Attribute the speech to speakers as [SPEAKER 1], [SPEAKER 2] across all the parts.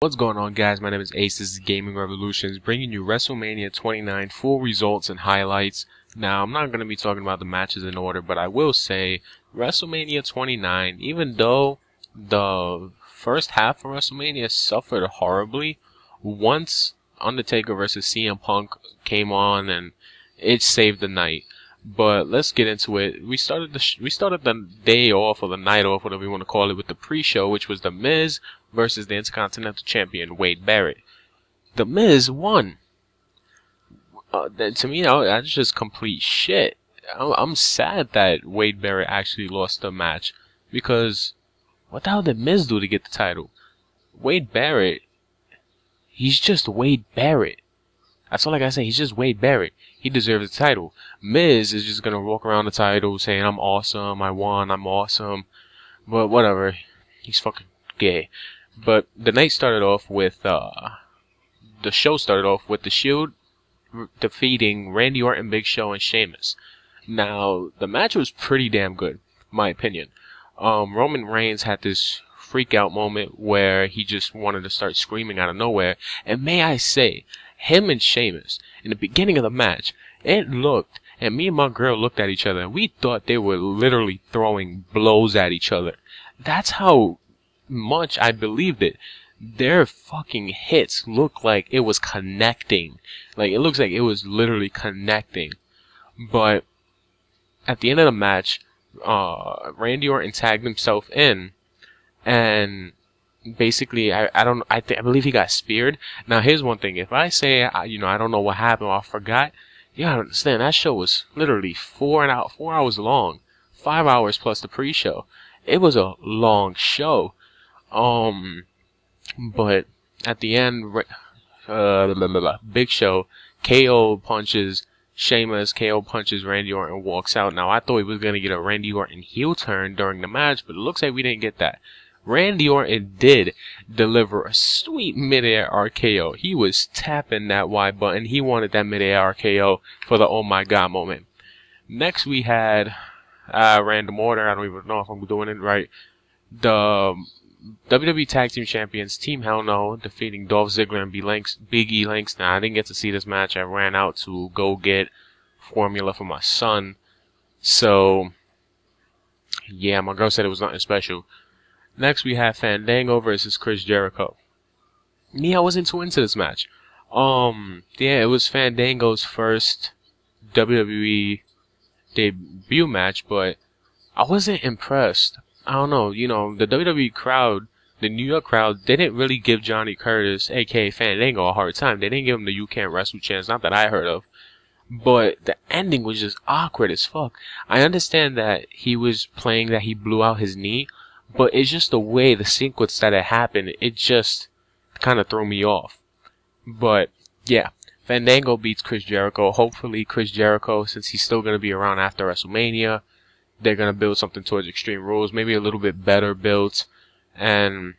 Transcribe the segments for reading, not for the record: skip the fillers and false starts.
[SPEAKER 1] What's going on, guys? My name is Ace. This is Gaming Revolutions, bringing you WrestleMania 29 full results and highlights. Now, I'm not going to be talking about the matches in order, but I will say WrestleMania 29, even though the first half of WrestleMania suffered horribly, once Undertaker versus CM Punk came on, and it saved the night. But let's get into it. We started the day off, or the night off, whatever you want to call it, with the pre-show, which was The Miz versus the Intercontinental Champion, Wade Barrett. The Miz won. To me, that's just complete shit. I'm sad that Wade Barrett actually lost the match, because what the hell did Miz do to get the title? Wade Barrett, he's just Wade Barrett. That's all I gotta say. He's just Wade Barrett. He deserves the title. Miz is just gonna walk around the title saying, I'm awesome, I won, I'm awesome. But whatever. He's fucking gay. But the night started off with, the show started off with The Shield defeating Randy Orton, Big Show, and Sheamus. Now, the match was pretty damn good, in my opinion. Roman Reigns had this freak out moment where he just wanted to start screaming out of nowhere. And may I say, him and Sheamus, in the beginning of the match, it looked, and me and my girl looked at each other, and we thought they were literally throwing blows at each other. That's how much I believed it. Their fucking hits looked like it was connecting. Like, it looks like it was literally connecting. But at the end of the match, Randy Orton tagged himself in, and basically, I believe he got speared. Now, here's one thing. If I say, I don't know what happened or I forgot, you gotta understand, that show was literally 4 hours long. 5 hours plus the pre-show. It was a long show. But at the end, Big Show KO punches Sheamus, KO punches Randy Orton, walks out. Now, I thought he was gonna get a Randy Orton heel turn during the match, but it looks like we didn't get that. Randy Orton did deliver a sweet mid-air RKO. He was tapping that Y button. He wanted that mid-air RKO for the oh my god moment. Next we had, random order, I don't even know if I'm doing it right. The WWE Tag Team Champions, Team Hell No, defeating Dolph Ziggler and Big E Langston. Now, I didn't get to see this match. I ran out to go get formula for my son. So, yeah, my girl said it was nothing special. Next, we have Fandango versus Chris Jericho. Me, I wasn't too into this match. Yeah, it was Fandango's first WWE debut match, but I wasn't impressed. I don't know, the WWE crowd, the New York crowd, they didn't really give Johnny Curtis, aka Fandango, a hard time. They didn't give him the You Can't Wrestle chance, not that I heard of. But the ending was just awkward as fuck. I understand that he was playing that he blew out his knee, but it's just the way, the sequence that it happened, it just kind of threw me off. But, yeah, Fandango beats Chris Jericho. Hopefully Chris Jericho, since he's still going to be around after WrestleMania, they're going to build something towards Extreme Rules, maybe a little bit better built, and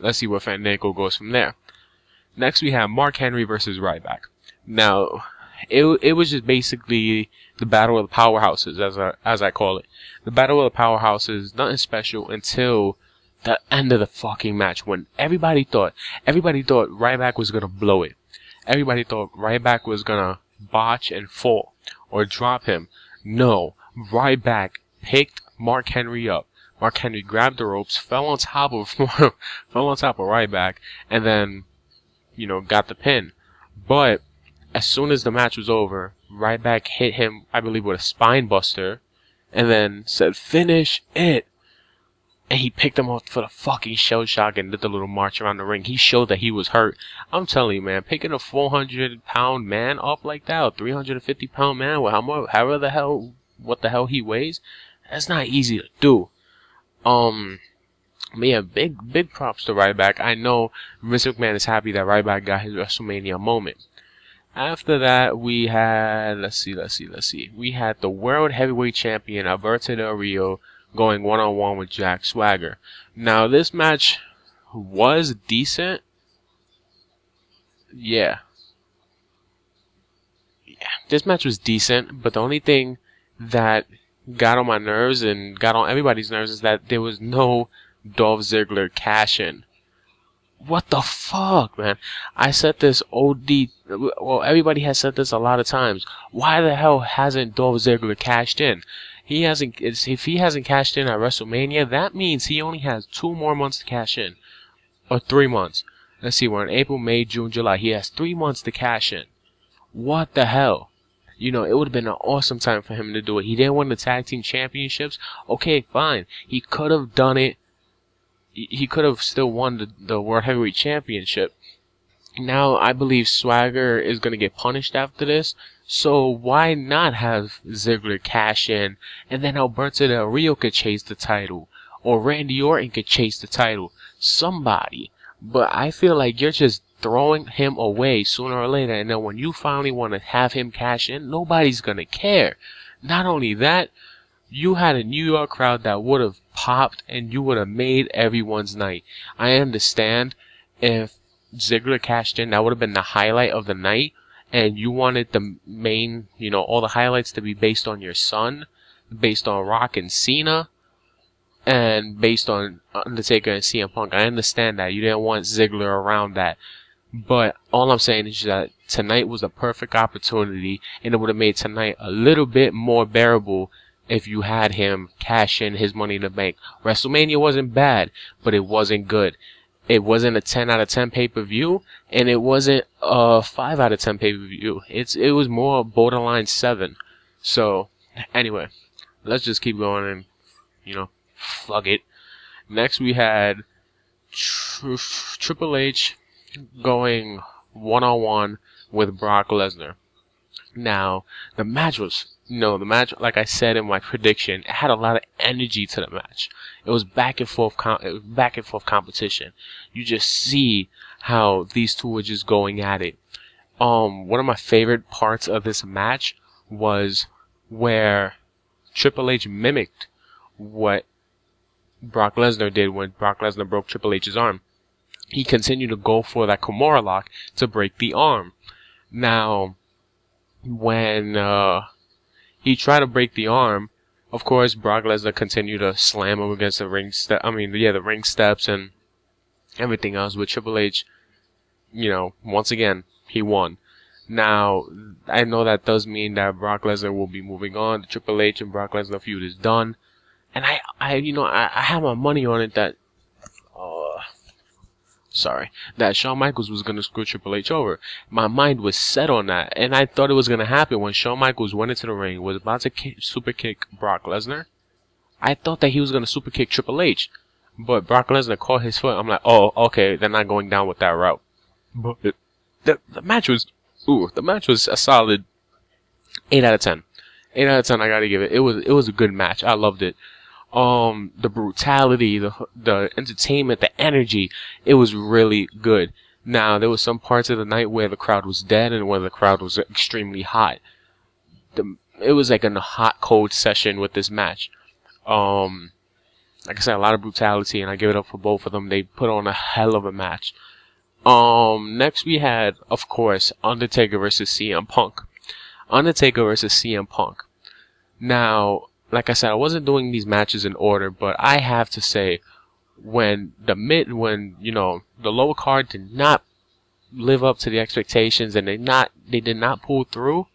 [SPEAKER 1] let's see where Fandango goes from there. Next we have Mark Henry versus Ryback. Now, it was just basically the battle of the powerhouses, as I call it. The battle of the powerhouses, nothing special until the end of the fucking match, when everybody thought Ryback was gonna blow it. Everybody thought Ryback was gonna botch and fall or drop him. No, Ryback picked Mark Henry up. Mark Henry grabbed the ropes, fell on top of Ryback, and then, got the pin. But as soon as the match was over, Ryback hit him, I believe, with a spine buster, and then said, "Finish it!" And he picked him up for the fucking shell shock and did the little march around the ring. He showed that he was hurt. I'm telling you, man, picking a 400-pound man up like that, or 350-pound man, with what the hell he weighs, that's not easy to do. Yeah, big props to Ryback. I know Vince McMahon is happy that Ryback got his WrestleMania moment. After that, we had, let's see. We had the World Heavyweight Champion, Alberto Del Rio, going one-on-one with Jack Swagger. Now, this match was decent. Yeah, this match was decent, but the only thing that got on my nerves and got on everybody's nerves is that there was no Dolph Ziggler cash-in. What the fuck, man? I said this OD. Well, everybody has said this a lot of times. Why the hell hasn't Dolph Ziggler cashed in? He hasn't. If he hasn't cashed in at WrestleMania, that means he only has 2 more months to cash in, or 3 months. Let's see, we're in April, May, June, July. He has 3 months to cash in. What the hell? You know, it would have been an awesome time for him to do it. He didn't win the tag team championships. Okay, fine. He could have done it. He could have still won the World Heavyweight Championship. Now, I believe Swagger is going to get punished after this. So, why not have Ziggler cash in? And then Alberto Del Rio could chase the title. Or Randy Orton could chase the title. Somebody. But I feel like you're just throwing him away sooner or later. And then when you finally want to have him cash in, nobody's going to care. Not only that, you had a New York crowd that would have popped and you would have made everyone's night. I understand if Ziggler cashed in, that would have been the highlight of the night, and you wanted the main, you know, all the highlights to be based on your son, based on Rock and Cena, and based on Undertaker and CM Punk. I understand that. You didn't want Ziggler around that. But all I'm saying is that tonight was a perfect opportunity, and it would have made tonight a little bit more bearable if you had him cash in his Money in the Bank. WrestleMania wasn't bad, but it wasn't good. It wasn't a 10 out of 10 pay-per-view, and it wasn't a 5 out of 10 pay-per-view. It was more borderline 7. So, anyway, let's just keep going and, you know, fuck it. Next we had Triple H going one-on-one with Brock Lesnar. Now, the match, like I said in my prediction, it had a lot of energy to the match. It was back and forth competition. You just see how these two were just going at it. One of my favorite parts of this match was where Triple H mimicked what Brock Lesnar did when Brock Lesnar broke Triple H's arm. He continued to go for that Kimura lock to break the arm. Now, when he tried to break the arm, of course, Brock Lesnar continued to slam him against the ring the ring steps and everything else. With Triple H, you know, once again, he won. Now, I know that does mean that Brock Lesnar will be moving on. The Triple H and Brock Lesnar feud is done. And I have my money on it that Shawn Michaels was going to screw Triple H over. My mind was set on that, and I thought it was going to happen when Shawn Michaels went into the ring, was about to super kick Brock Lesnar. I thought that he was going to super kick Triple H, but Brock Lesnar caught his foot. I'm like, oh, okay, they're not going down with that route. But the match was a solid 8 out of 10. 8 out of 10, I gotta give it. It was a good match. I loved it. The brutality, the entertainment, the energy, it was really good. Now, there was some parts of the night where the crowd was dead and where the crowd was extremely hot. It was like a hot, cold session with this match. Like I said, a lot of brutality, and I give it up for both of them. They put on a hell of a match. Next we had, of course, Undertaker versus CM Punk. Undertaker versus CM Punk. Now, like I said, I wasn't doing these matches in order, but I have to say, when the lower card did not live up to the expectations and they did not pull through,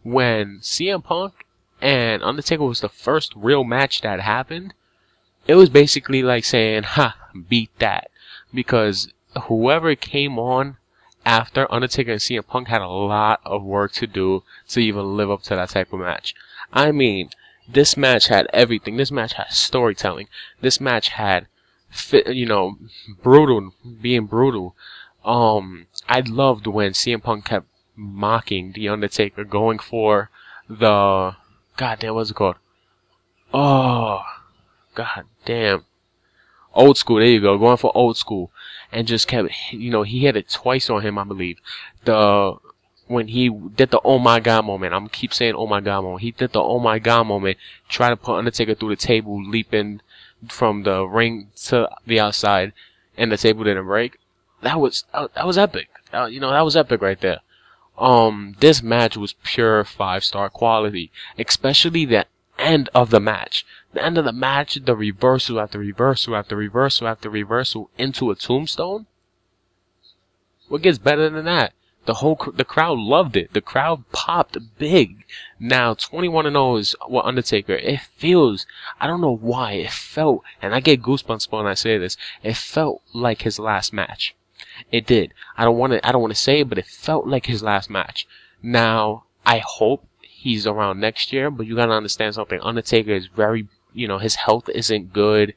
[SPEAKER 1] when CM Punk and Undertaker was the first real match that happened, it was basically like saying, ha, beat that. Because whoever came on after Undertaker and CM Punk had a lot of work to do to even live up to that type of match. I mean, this match had everything. This match had storytelling. This match had, being brutal. I loved when CM Punk kept mocking The Undertaker, going for the, goddamn, what's it called? Oh, goddamn. Old school, there you go, going for old school. And just kept, he had it twice on him, I believe. When he did the oh my god moment, I'm keep saying oh my god moment. He did the oh my god moment, try to put Undertaker through the table, leaping from the ring to the outside, and the table didn't break. That was epic. That was epic right there. This match was pure 5-star quality, especially the end of the match. The end of the match, the reversal after reversal after reversal after reversal into a tombstone. What gets better than that? The crowd loved it. The crowd popped big. Now 21-0 is what Undertaker. It feels, I don't know why, it felt, and I get goosebumps when I say this, it felt like his last match. It did. I don't want to say it, but it felt like his last match. Now, I hope he's around next year, but you gotta understand something. Undertaker is very, his health isn't good.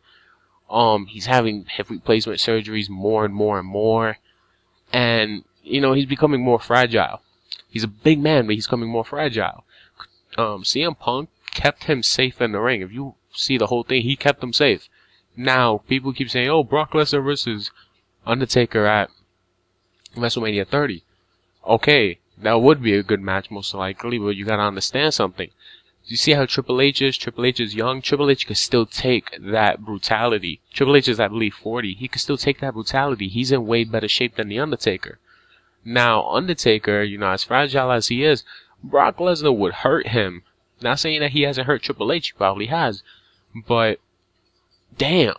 [SPEAKER 1] He's having hip replacement surgeries more and more and more. And, he's becoming more fragile. He's a big man, but he's becoming more fragile. CM Punk kept him safe in the ring. If you see the whole thing, he kept him safe. Now, people keep saying, oh, Brock Lesnar versus Undertaker at WrestleMania 30. Okay, that would be a good match most likely, but you gotta understand something. You see how Triple H is? Triple H is young. Triple H could still take that brutality. Triple H is, I believe, 40. He could still take that brutality. He's in way better shape than The Undertaker. Now, Undertaker, as fragile as he is, Brock Lesnar would hurt him. Not saying that he hasn't hurt Triple H. He probably has. But, damn.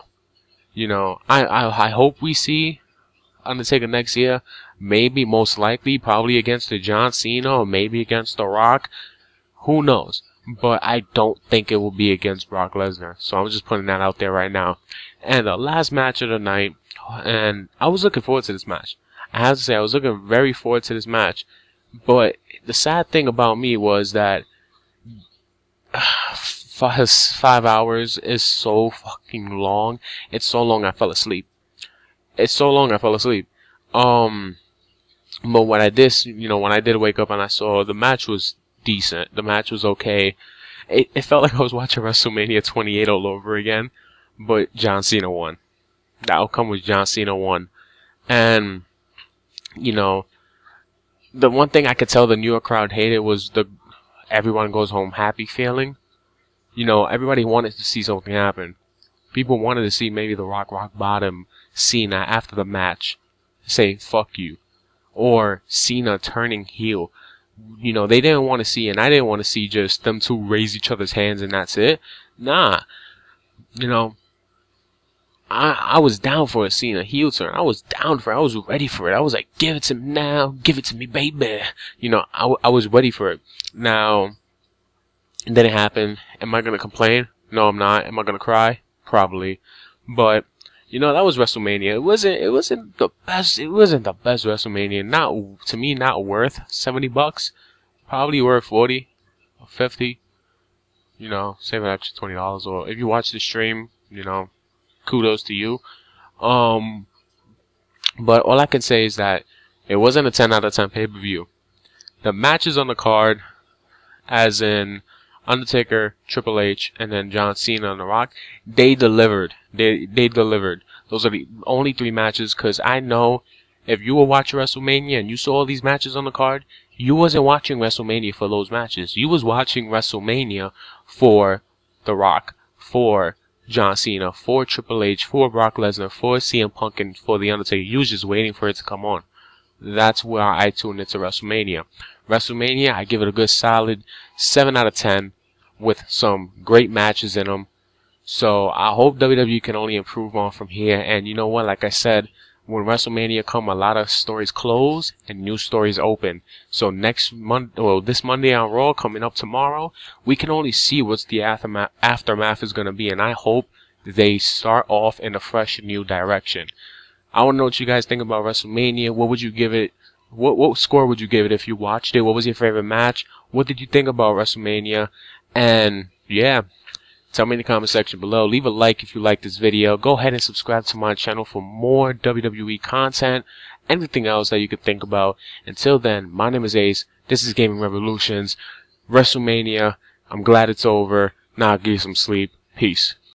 [SPEAKER 1] I hope we see Undertaker next year. Maybe, most likely, probably against the John Cena or maybe against The Rock. Who knows? But I don't think it will be against Brock Lesnar. So I'm just putting that out there right now. And the last match of the night, and I was looking forward to this match. I have to say, I was looking very forward to this match. But the sad thing about me was that 5 hours is so fucking long. It's so long I fell asleep. But when I did, when I did wake up and I saw the match was decent. The match was okay. It felt like I was watching WrestleMania 28 all over again. But John Cena won. The outcome was John Cena won. And, the one thing I could tell the New York crowd hated was the everyone goes home happy feeling. Everybody wanted to see something happen. People wanted to see maybe The Rock bottom Cena after the match say, fuck you. Or Cena turning heel. They didn't want to see, and I didn't want to see just them two raise each other's hands and that's it. Nah. I was down for a Cena heel turn. I was ready for it. I was like, give it to me now. Give it to me, baby. I was ready for it. Now, it didn't happen. Am I going to complain? No, I'm not. Am I going to cry? Probably. But, that was WrestleMania. It wasn't the best WrestleMania. To me, not worth $70. Probably worth 40 or 50. Save an extra $20. Or if you watch the stream, kudos to you. But all I can say is that it wasn't a 10 out of 10 pay-per-view. The matches on the card, as in Undertaker, Triple H, and then John Cena and The Rock, they delivered. They delivered. Those are the only 3 matches, because I know if you were watching WrestleMania and you saw all these matches on the card, you wasn't watching WrestleMania for those matches. You was watching WrestleMania for The Rock, for John Cena, for Triple H, for Brock Lesnar, for CM Punk, and for The Undertaker. You was just waiting for it to come on. That's where I tuned into WrestleMania. WrestleMania, I give it a good solid 7 out of 10 with some great matches in them. So I hope WWE can only improve on from here. And you know what? Like I said, when WrestleMania come, a lot of stories close and new stories open. So this Monday on Raw, coming up tomorrow, we can only see what's the aftermath is going to be. And I hope they start off in a fresh new direction. I want to know what you guys think about WrestleMania. What would you give it? What score would you give it if you watched it? What was your favorite match? What did you think about WrestleMania? And yeah, tell me in the comment section below. Leave a like if you like this video. Go ahead and subscribe to my channel for more WWE content. Anything else that you could think about. Until then, my name is Ace. This is Gaming Revolutions. WrestleMania. I'm glad it's over. Now I'll give you some sleep. Peace.